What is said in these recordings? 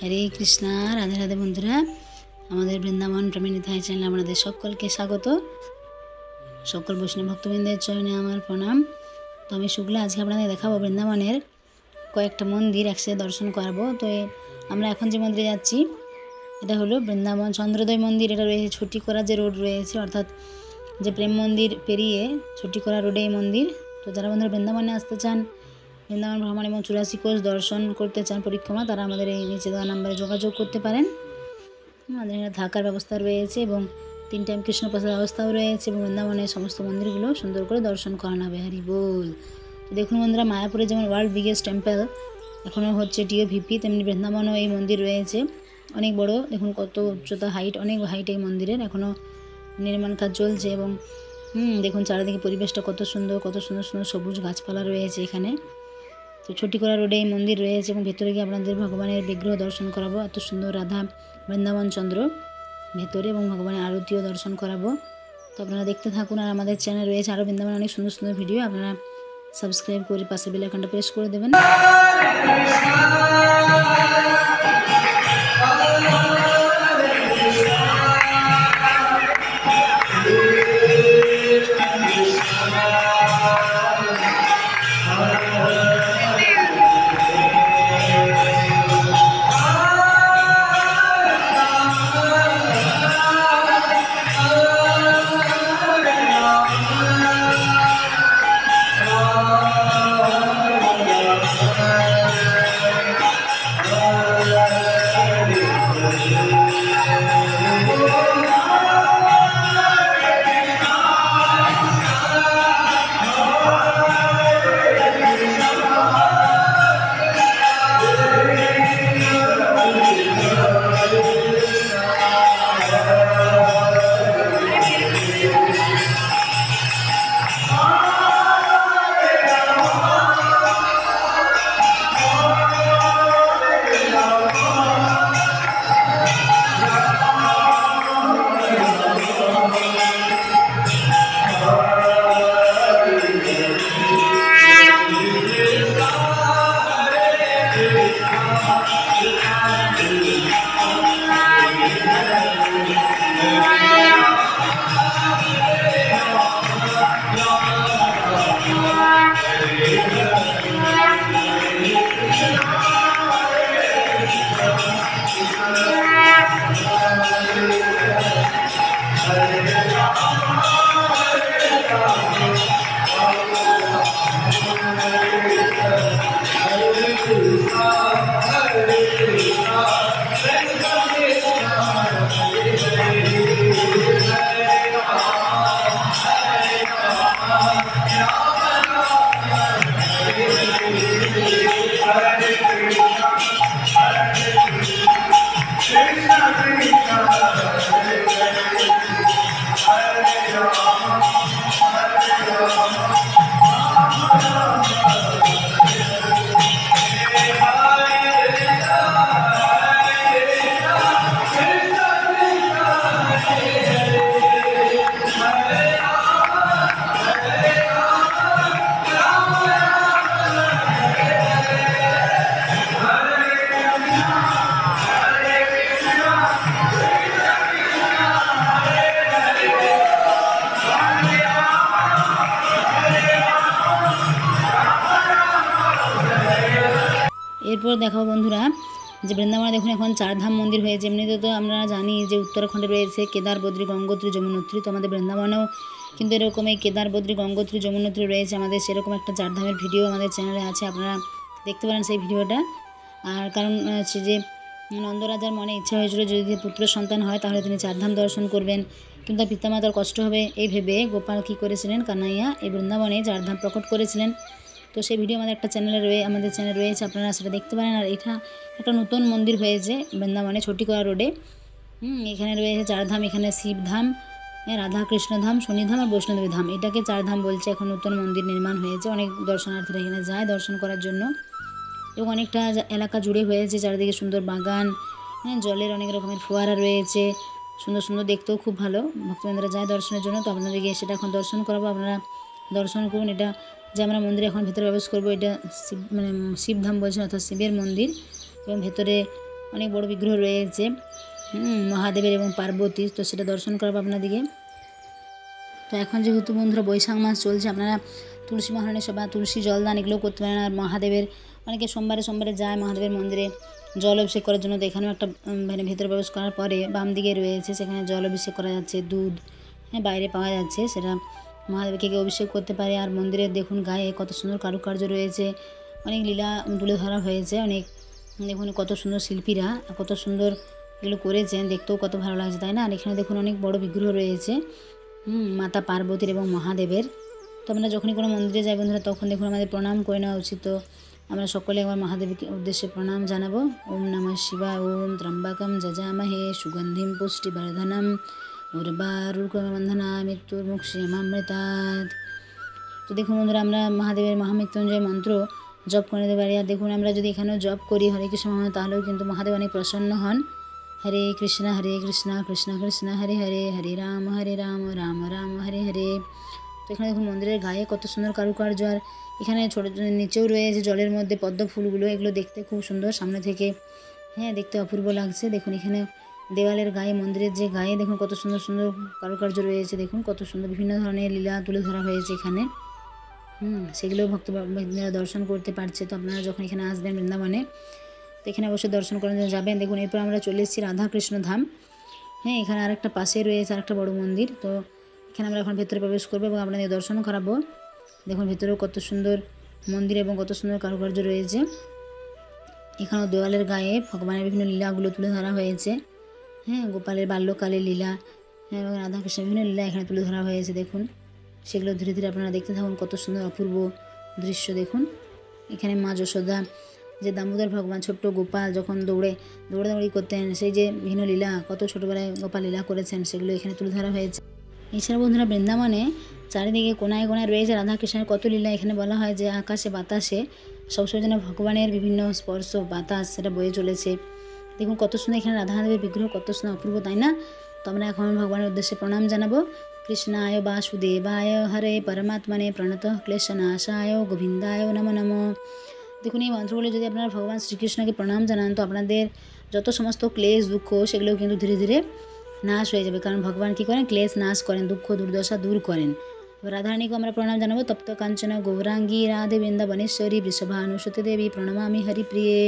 হরে কৃষ্ণা, রাধে রাধে বন্ধুরা। আমাদের বৃন্দাবন প্রেমীনিতাই চ্যানেলে আপনাদের সকলকে স্বাগত। সকল বৈষ্ণব ভক্তবৃন্দের চরণে আমার প্রণাম। তো আমি শুক্লা আজকে আপনাদের দেখাবো বৃন্দাবনের কয়েকটা মন্দির একসাথে দর্শন করাবো। তো আমরা এখন যে মন্দিরে যাচ্ছি এটা হলো বৃন্দাবন চন্দ্রোদয় মন্দির। এটা রয়েছে ছটিকরা যে রোড রয়েছে, অর্থাৎ যে প্রেম মন্দির পেরিয়ে ছটিকরা রোডে এই মন্দির। তো যারা বন্ধুরা বৃন্দাবনে আসতে চান, বৃন্দাবন ভ্রমণ এবং 84 কোষ দর্শন করতে চান পরিক্রমা, তারা আমাদের এই নিচে দেওয়া নাম্বারে যোগাযোগ করতে পারেন। আমাদের এখানে থাকার ব্যবস্থা রয়েছে এবং 3 টাইম কৃষ্ণপ্রসাদ ব্যবস্থাও রয়েছে এবং বৃন্দাবনের সমস্ত মন্দিরগুলো সুন্দর করে দর্শন করানো হবে। হরি বল। তো দেখুন বন্ধুরা, মায়াপুরে যেমন ওয়ার্ল্ড বিগেস্ট টেম্পল এখনও হচ্ছে TOVP, তেমনি বৃন্দাবনেও এই মন্দির রয়েছে। অনেক বড়, দেখুন কত উচ্চতা, হাইট, অনেক হাইট এই মন্দিরের। এখনও নির্মাণ কাজ চলছে এবং দেখুন চারিদিকে পরিবেশটা কত সুন্দর, কত সুন্দর সুন্দর সবুজ গাছপালা রয়েছে এখানে। তো ছটিকরা রোডে এই মন্দির রয়েছে এবং ভেতরে গিয়ে আপনাদের ভগবানের বিগ্রহ দর্শন করাবো। এত সুন্দর রাধা বৃন্দাবন চন্দ্র ভেতরে, এবং ভগবানের আরতিও দর্শন করাবো। তো আপনারা দেখতে থাকুন। আর আমাদের চ্যানেল রয়েছে আরও বৃন্দাবন অনেক সুন্দর সুন্দর ভিডিও, আপনারা সাবস্ক্রাইব করে পাশে বেল আইকনটা প্রেস করে দেবেন। এরপর দেখাবো বন্ধুরা যে বৃন্দাবনে দেখুন এখন 4 ধাম মন্দির হয়েছে। এমনিতে তো আমরা জানি যে উত্তরাখণ্ডে রয়েছে কেদার, বদ্রী, গঙ্গোত্রী, যমুনোত্রী। তো আমাদের বৃন্দাবনেও কিন্তু এরকম এই কেদার, বদ্রী, গঙ্গোত্রী, যমুনোত্রী রয়েছে। আমাদের সেরকম একটা 4 ধামের ভিডিও আমাদের চ্যানেলে আছে, আপনারা দেখতে পারেন সেই ভিডিওটা। আর কারণ হচ্ছে যে নন্দরাজার মনে ইচ্ছা হয়েছিল যদি পুত্র সন্তান হয় তাহলে তিনি 4 ধাম দর্শন করবেন, কিন্তু তার পিতামাতার কষ্ট হবে এই ভেবে গোপাল কী করেছিলেন, কানাইয়া এই বৃন্দাবনে 4 ধাম প্রকট করেছিলেন। তো সেই ভিডিও আমাদের আমাদের চ্যানেলে রয়েছে, আপনারা সেটা দেখতে পারেন। আর এটা একটা নতুন মন্দির হয়েছে বৃন্দাবনে ছটিকরা রোডে। এখানে রয়েছে 4 ধাম। এখানে শিবধাম, রাধা কৃষ্ণ ধাম, শনিধাম আর বৈষ্ণদেবী ধাম, এটাকে 4 ধাম বলছে। এখন নতুন মন্দির নির্মাণ হয়েছে, অনেক দর্শনার্থীরা এখানে যায় দর্শন করার জন্য। এবং অনেকটা এলাকা জুড়ে হয়েছে, চারিদিকে সুন্দর বাগান, জলের অনেক রকমের ফোয়ারা রয়েছে, সুন্দর সুন্দর, দেখতেও খুব ভালো। ভক্তবৃন্দরা যায় দর্শনের জন্য। তো আপনাদেরকে সেটা এখন দর্শন করাবো, আপনারা দর্শন করুন। এটা যে আমরা মন্দিরে এখন ভেতরে প্রবেশ করবো, এটা শিবধাম বলছেন, অর্থাৎ শিবের মন্দির। এবং ভেতরে অনেক বড় বিগ্রহ রয়েছে মহাদেবের এবং পার্বতীর, তো সেটা দর্শন করাবো আপনাদেরকে। তো এখন যেহেতু বন্ধুরা বৈশাখ মাস চলছে, আপনারা তুলসী মহারণের সেবা, তুলসী জলদান এগুলো করতে পারেন। আর মহাদেবের অনেকে সোমবারে যায় মহাদেবের মন্দিরে জল অভিষেক করার জন্য। তো এখানেও একটা মানে ভেতরে প্রবেশ করার পরে বাম দিকে রয়েছে, সেখানে জল অভিষেক করা যাচ্ছে, দুধ বাইরে পাওয়া যাচ্ছে, সেটা মহাদেবকে অভিষেক করতে পারে। আর মন্দিরের দেখুন গায়ে কত সুন্দর কারুকার্য রয়েছে, অনেক লীলা তুলে ধরা হয়েছে, অনেক দেখুন কত সুন্দর শিল্পীরা কত সুন্দর এগুলো করেছেন, দেখতেও কত ভালো লাগছে, তাই না? আর এখানে দেখুন অনেক বড় বিগ্রহ রয়েছে মাতা পার্বতীর এবং মহাদেবের। তো আমরা যখনই কোনো মন্দিরে যাই বন্ধুরা, তখন দেখুন আমাদের প্রণাম করে নেওয়া উচিত। তো আমরা সকলে একবার মহাদেবকে উদ্দেশ্যে প্রণাম জানাবো। ওম নমঃ শিবায়। ওম ত্র্যম্বকম যজামহে সুগন্ধিম পুষ্টিবর্ধনম উর্বারুকমবন্ধনা মৃত্যুর্মুক্ষীয়মামৃতাৎ। তো দেখুন বন্ধুরা, আমরা মহাদেবের মহামৃত্যুঞ্জয় মন্ত্র জপ করে নিতে পারি। আর দেখুন আমরা যদি এখানেও জপ করি হরে কৃষ্ণ মহাদেব, তাহলেও কিন্তু মহাদেব অনেক প্রসন্ন হন। হরে কৃষ্ণ কৃষ্ণ কৃষ্ণ হরে হরে, হরে রাম রাম রাম হরে হরে। তো এখানে দেখুন মন্দিরের গায়ে কত সুন্দর কারুকার্য। আর এখানে ছোটো নিচেও রয়েছে জলের মধ্যে পদ্ম ফুলগুলো, এগুলো দেখতে খুব সুন্দর সামনে থেকে, দেখতে অপূর্ব লাগছে। দেখুন এখানে দেওয়ালের গায়ে, মন্দিরের যে গায়ে দেখুন কত সুন্দর সুন্দর কারুকার্য রয়েছে, দেখুন কত সুন্দর বিভিন্ন ধরনের লীলা তুলে ধরা হয়েছে এখানে। সেগুলো ভক্তরা দর্শন করতে পারছে। তো আপনারা যখন এখানে আসবেন বৃন্দাবনে, তো এখানে অবশ্যই দর্শন করার জন্য যাবেন। দেখুন এরপর আমরা চলে এসেছি রাধাকৃষ্ণ ধাম। এখানে আরেকটা পাশে রয়েছে আরেকটা বড় মন্দির। তো এখানে আমরা এখন ভেতরে প্রবেশ করবো এবং আপনাদের দর্শন করাবো। দেখুন ভেতরেও কত সুন্দর মন্দির এবং কত সুন্দর কারুকার্য রয়েছে। এখানেও দেওয়ালের গায়ে ভগবানের বিভিন্ন লীলাগুলো তুলে ধরা হয়েছে। গোপালের বাল্যকালের লীলা এবং রাধাকৃষ্ণের বিভিন্ন লীলা এখানে তুলে ধরা হয়েছে। দেখুন সেগুলো ধীরে ধীরে আপনারা দেখতে থাকুন, কত সুন্দর অপূর্ব দৃশ্য। দেখুন এখানে মা যশোদা, যে দামোদর ভগবান ছোট্ট গোপাল যখন দৌড়াদৌড়ি করতেন, সেই যে বিভিন্ন লীলা, কত ছোটোবেলায় গোপাল লীলা করেছেন, সেগুলো এখানে তুলে ধরা হয়েছে। এছাড়া বন্ধুরা বৃন্দাবনে চারিদিকে কোনায় কোনায় রয়েছে রাধাকৃষ্ণের কত লীলা। এখানে বলা হয় যে আকাশে বাতাসে সবসময় যেন ভগবানের বিভিন্ন স্পর্শ বাতাস সেটা বয়ে চলেছে। দেখুন কত সুন্দর এখানে রাধাদেবের বিগ্রহ, কত সুন্দর অপূর্ব, তাই না? তো আমরা এখন ভগবানের উদ্দেশ্যে প্রণাম জানাবো। কৃষ্ণায় বাসুদেবায় হরে পরমাত্মনে প্রণতঃ ক্লেশনাশায় গোবিন্দায় নমো নমঃ। দেখুন এই মন্ত্রগুলো যদি আপনারা ভগবান শ্রীকৃষ্ণকে প্রণাম জানান, তো আপনাদের যত সমস্ত ক্লেশ দুঃখ সেগুলো কিন্তু ধীরে ধীরে নাশ হয়ে যাবে। কারণ ভগবান কী করেন? ক্লেশ নাশ করেন, দুঃখ দুর্দশা দূর করেন। রাধারানীকে আমরা প্রণাম জানাবো। তপ্ত কাঞ্চন গৌরাঙ্গী রাধে বৃন্দাবনেশ্বরী বৃষভানুসুতে দেবী প্রণমামি হরিপ্রিয়ে।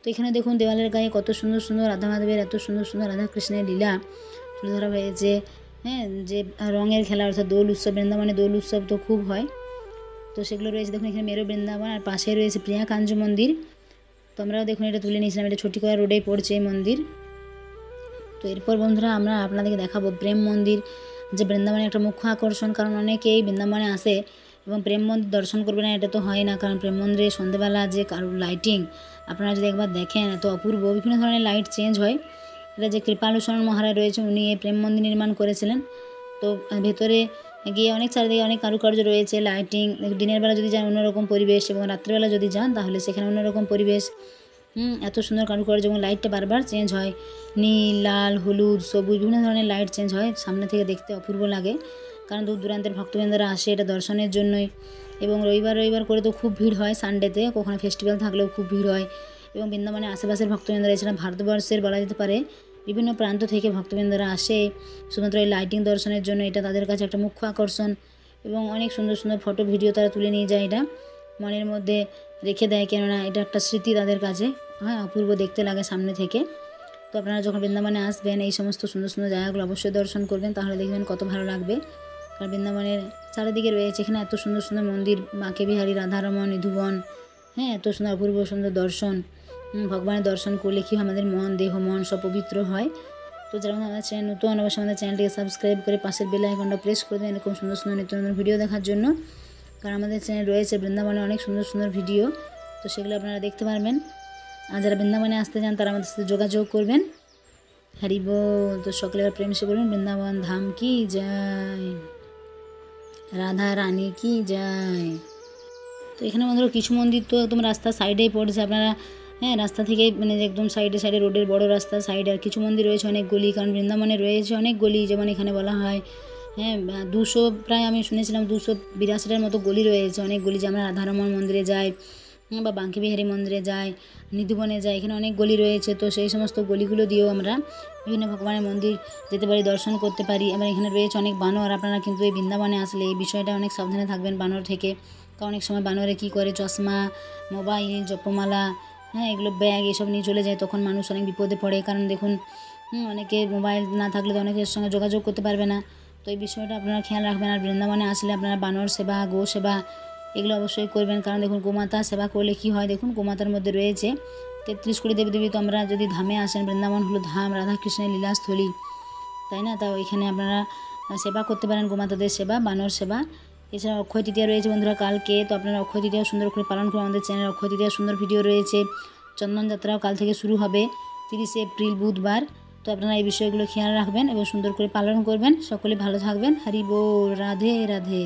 তো এখানে দেখুন দেওয়ালের গায়ে কত সুন্দর সুন্দর রাধা মাধবের, এত সুন্দর সুন্দর রাধাকৃষ্ণের লীলা তুলে ধরা হয়েছে। যে রঙের খেলা, অর্থাৎ দোল উৎসব, বৃন্দাবনে দোল উৎসব তো খুব হয়, তো সেগুলো রয়েছে। দেখুন এখানে মেরো বৃন্দাবন, আর পাশে রয়েছে প্রিয়া কাঞ্জ মন্দির। তো আমরাও দেখুন এটা তুলে নিয়েছিলাম, এটা ছটিকোয়া রোডেই পড়ছে এই মন্দির। তো এরপর বন্ধুরা আমরা আপনাদেরকে দেখাবো প্রেম মন্দির, যে বৃন্দাবনে একটা মুখ্য আকর্ষণ। কারণ অনেকেই বৃন্দাবনে আসে এবং প্রেম মন্দির দর্শন করবে না, এটা তো হয় না। কারণ প্রেম মন্দিরে সন্ধ্যেবেলা যে লাইটিং আপনারা যদি একবার দেখেন, এত অপূর্ব, বিভিন্ন ধরনের লাইট চেঞ্জ হয়। এটা যে কৃপালু শরণ মহারাজ রয়েছে, উনি এই প্রেম মন্দির নির্মাণ করেছিলেন। তো ভেতরে গিয়ে অনেক চারিদিকে অনেক কারুকার্য রয়েছে, লাইটিং। দিনের বেলা যদি যান অন্যরকম পরিবেশ, এবং রাত্রেবেলা যদি যান তাহলে সেখানে অন্যরকম পরিবেশ। এত সুন্দর কারুকার্য, এবং লাইটটা বারবার চেঞ্জ হয়, নীল, লাল, হলুদ, সবুজ, বিভিন্ন ধরনের লাইট চেঞ্জ হয়। সামনে থেকে দেখতে অপূর্ব লাগে, কারণ দূর দূরান্তের ভক্তবৃন্দরা আসে এটা দর্শনের জন্যই। এবং রবিবার করে তো খুব ভিড় হয়, সানডেতে কখনো ফেস্টিভ্যাল থাকলেও খুব ভিড় হয়। এবং বৃন্দাবনে আশেপাশের ভক্তবৃন্দরা, এছাড়া ভারতবর্ষের বলা যেতে পারে বিভিন্ন প্রান্ত থেকে ভক্তবৃন্দরা আসে শুধুমাত্র এই লাইটিং দর্শনের জন্য। এটা তাদের কাছে একটা মুখ্য আকর্ষণ, এবং অনেক সুন্দর সুন্দর ফটো ভিডিও তারা তুলে নিয়ে যায়, এটা মনের মধ্যে রেখে দেয়, কেননা এটা একটা স্মৃতি তাদের কাছে। অপূর্ব দেখতে লাগে সামনে থেকে। তো আপনারা যখন বৃন্দাবনে আসবেন এই সমস্ত সুন্দর সুন্দর জায়গাগুলো অবশ্যই দর্শন করবেন, তাহলে দেখবেন কত ভালো লাগবে। কারণ বৃন্দাবনের চারিদিকে রয়েছে এখানে এত সুন্দর সুন্দর মন্দির, বাঁকে বিহারী, রাধারমণ, নিধুবন, এত সুন্দর অপূর্ব সুন্দর দর্শন। ভগবানের দর্শন করলে কি আমাদের মন, দেহ, মন সব পবিত্র হয়। তো যারা আমাদের চ্যানেল নতুন, অবশ্যই আমাদের চ্যানেলটিকে সাবস্ক্রাইব করে পাশের বেল আইকনটা প্রেস করে দেবেন এরকম সুন্দর সুন্দর নিত্য নতুন ভিডিও দেখার জন্য। কারণ আমাদের চ্যানেল রয়েছে বৃন্দাবনে অনেক সুন্দর সুন্দর ভিডিও, তো সেগুলো আপনারা দেখতে পারবেন। আর যারা বৃন্দাবনে আসতে চান তারা আমাদের সাথে যোগাযোগ করবেন। হরি বল। তো সকলে এবার প্রেম সে বলবেন বৃন্দাবন ধাম কি যায়, রাধা রানী কি যায়। তো এখানে বন্ধুরা কিছু মন্দির তো একদম রাস্তার সাইডেই পড়ছে, আপনারা রাস্তা থেকে মানে একদম সাইডে রোডের বড় রাস্তার সাইডে। আর কিছু মন্দির রয়েছে অনেক গলি, কারণ বৃন্দাবনে রয়েছে অনেক গলি, যেমন এখানে বলা হয় 200 প্রায় আমি শুনেছিলাম 282টার মতো গলি রয়েছে, অনেক গলি। যে আমরা রাধারমণ মন্দিরে যাই, বা বাঙ্কি বিহারী মন্দিরে যায়, নিধিবনে যায়, এখানে অনেক গলি রয়েছে। তো সেই সমস্ত গলিগুলো দিয়েও আমরা বিভিন্ন ভগবানের মন্দির যেতে পারি, দর্শন করতে পারি। আবার এখানে রয়েছে অনেক বানর। আপনারা কিন্তু এই বৃন্দাবনে আসলে এই বিষয়টা অনেক সাবধানে থাকবেন বানর থেকে। কারণ অনেক সময় বানরে কী করে, চশমা, মোবাইল, জপমালা, হ্যাঁ, এগুলো ব্যাগ এসব নিয়ে চলে যায়, তখন মানুষ অনেক বিপদে পড়ে। কারণ দেখুন, অনেকে মোবাইল না থাকলে তো অনেকের সঙ্গে যোগাযোগ করতে পারবে না। তো এই বিষয়টা আপনারা খেয়াল রাখবেন। আর বৃন্দাবনে আসলে আপনারা বানর সেবা, গো সেবা এগুলো অবশ্যই করবেন। কারণ দেখুন, গোমাতা সেবা করলে কী হয়, দেখুন গোমাতার মধ্যে রয়েছে 33 কোটি দেবদেবী। তো আমরা যদি ধামে আসেন, বৃন্দাবন হলো ধাম, রাধাকৃষ্ণের লীলাস্থলী, তাই না? তাও এখানে আপনারা সেবা করতে পারেন, গোমাতাদের সেবা, বানর সেবা। এছাড়া অক্ষয় তৃতীয়া রয়েছে বন্ধুরা কালকে। তো আপনারা অক্ষয় তৃতীয়া সুন্দর করে পালন করুন। আমাদের চ্যানেলে অক্ষয় তৃতীয়ার সুন্দর ভিডিও রয়েছে। চন্দন যাত্রাও কাল থেকে শুরু হবে, 30 এপ্রিল বুধবার। তো আপনারা এই বিষয়গুলো খেয়াল রাখবেন এবং সুন্দর করে পালন করবেন। সকলে ভালো থাকবেন। হরি বল, রাধে রাধে।